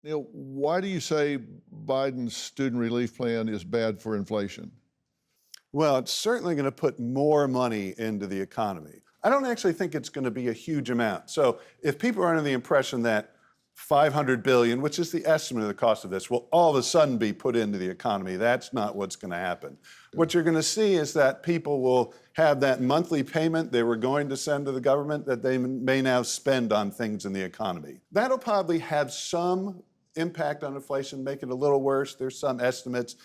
Neal, why do you say Biden's student relief plan is bad for inflation? Well, it's certainly going to put more money into the economy. I don't actually think it's going to be a huge amount. So if people are under the impression that $500 billion, which is the estimate of the cost of this, will all of a sudden be put into the economy, that's not what's going to happen. What you're going to see is that people will have that monthly payment they were going to send to the government that they may now spend on things in the economy. That'll probably have some impact on inflation, make it a little worse. There's some estimates.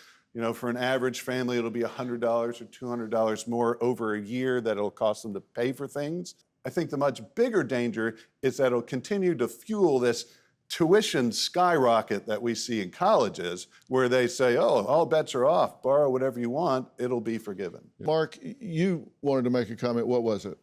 For an average family, it'll be $100 or $200 more over a year that it'll cost them to pay for things. I think the much bigger danger is that it'll continue to fuel this tuition skyrocket that we see in colleges, where they say, oh, all bets are off, borrow whatever you want, it'll be forgiven. Mark, you wanted to make a comment. What was it?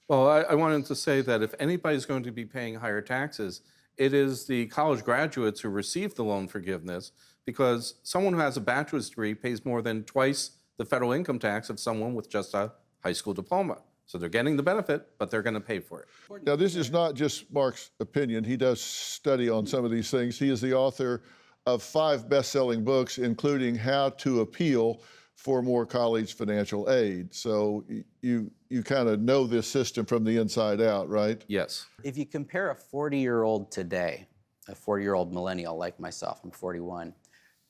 Well, I wanted to say that if anybody's going to be paying higher taxes, it is the college graduates who receive the loan forgiveness, because someone who has a bachelor's degree pays more than twice the federal income tax of someone with just a high school diploma. So they're getting the benefit, but they're going to pay for it. Now, this is not just Mark's opinion. He does study on some of these things. He is the author of 5 best-selling books, including How to Appeal for More College Financial Aid. So you kind of know this system from the inside out, right? Yes. If you compare a 40-year-old today, a 40-year-old millennial like myself, I'm 41,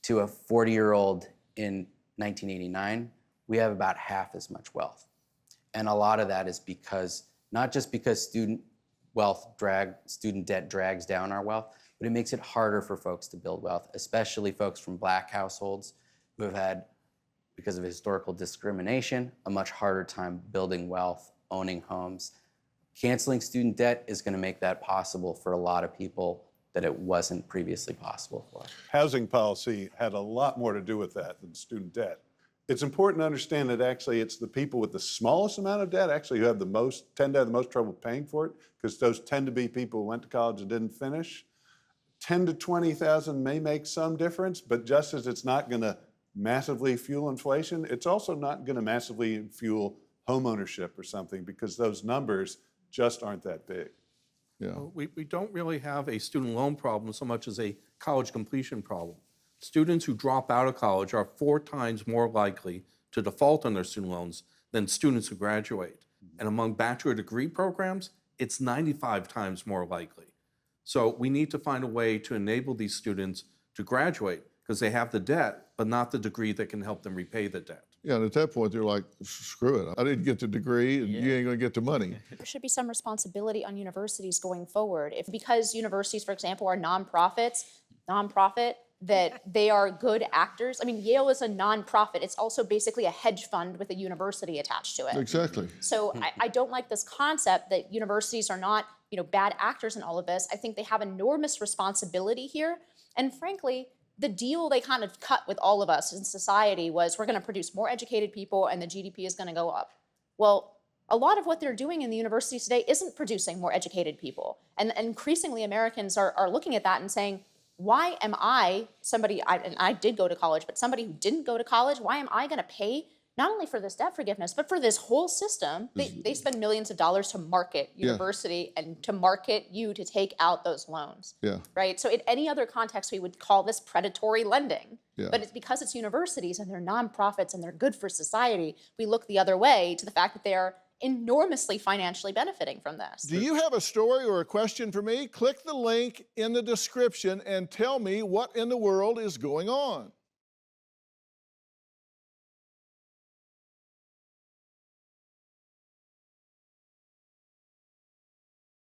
to a 40-year-old in 1989, we have about half as much wealth. And a lot of that is because, not just because student debt drags down our wealth, but it makes it harder for folks to build wealth, especially folks from Black households who have had, because of historical discrimination, a much harder time building wealth, owning homes. Canceling student debt is going to make that possible for a lot of people that it wasn't previously possible for. Housing policy had a lot more to do with that than student debt. It's important to understand that actually it's the people with the smallest amount of debt actually who have tend to have the most trouble paying for it, because those tend to be people who went to college and didn't finish. 10 to 20,000 may make some difference, but just as it's not going to massively fuel inflation, it's also not going to massively fuel home ownership or something, because those numbers just aren't that big. Yeah. We don't really have a student loan problem so much as a college completion problem. Students who drop out of college are 4 times more likely to default on their student loans than students who graduate. And among bachelor degree programs, it's 95 times more likely. So we need to find a way to enable these students to graduate, because they have the debt, but not the degree that can help them repay the debt. Yeah, and at that point, they're like, screw it. I didn't get the degree, and you ain't going to get the money. There should be some responsibility on universities going forward. Because universities, for example, are nonprofit, that they are good actors. I mean, Yale is a nonprofit. It's also basically a hedge fund with a university attached to it. Exactly. So I don't like this concept that universities are not, bad actors in all of this. I think they have enormous responsibility here. And frankly, the deal they kind of cut with all of us in society was, we're going to produce more educated people and the GDP is going to go up. Well, a lot of what they're doing in the universities today isn't producing more educated people. And increasingly Americans are looking at that and saying, why am I somebody, and I did go to college, but somebody who didn't go to college, why am I going to pay not only for this debt forgiveness, but for this whole system? They spend millions of dollars to market university and to market you to take out those loans. Yeah. Right? So in any other context, we would call this predatory lending. Yeah. But it's because it's universities and they're nonprofits and they're good for society, we look the other way to the fact that they are enormously financially benefiting from this. Do you have a story or a question for me? Click the link in the description and tell me what in the world is going on.